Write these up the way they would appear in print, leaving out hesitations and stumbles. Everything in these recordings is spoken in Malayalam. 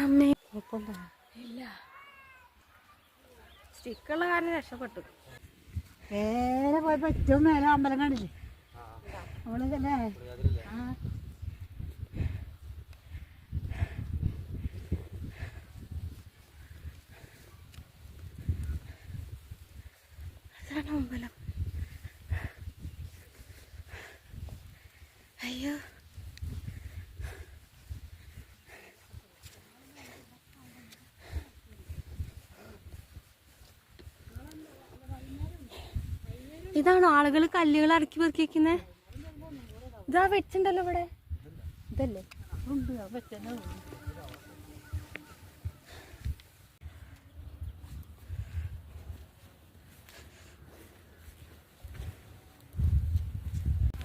അമ്മേ ഇല്ല സ്റ്റിക്കുള്ള കാരണം രക്ഷപ്പെട്ടു. നേരെ പോയപ്പോ ഏറ്റവും മേലെ അമ്പലം കാണില്ലേ അവളല്ലേ? ആ അതാണ് അമ്പലം. അയ്യോ ഇതാണോ ആളുകൾ കല്ലുകൾ ഇറക്കി പെറുക്കി വെക്കുന്നത്? ഇതാ വെച്ചിണ്ടല്ലോ ഇവിടെ. ഇതല്ലേ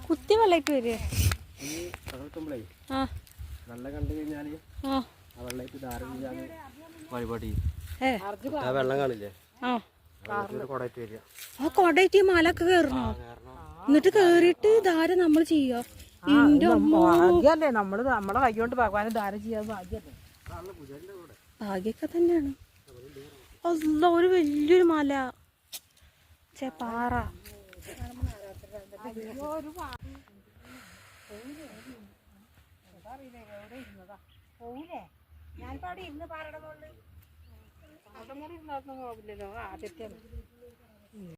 കുത്തി വെള്ളയ്ക്ക് വരിക. വെള്ളം കണ്ടു കഴിഞ്ഞാല് വഴിപാട് വെള്ളം കാണില്ലേ? ആ കൊടയിട്ട് മലൊക്കെ കേറണോ? എന്നിട്ട് കേറിയിട്ട് ധാര നമ്മൾ ചെയ്യാ. ഭാഗ്യല്ലേ നമ്മള് നമ്മളെ കൈ കൊണ്ട് ഭഗവാന് ധാരം ചെയ്യാൻ ഭാഗ്യല്ലേ? ഭാഗ്യൊക്കെ തന്നെയാണ്. അല്ല ഒരു വലിയൊരു മല പാറ. ഞാനിപ്പോ അവിടെ ഇരുന്ന് പാറയുടെ മുകളിൽ അവിടെ കൂടി ഇരുന്നോ? ആദ്യത്തെ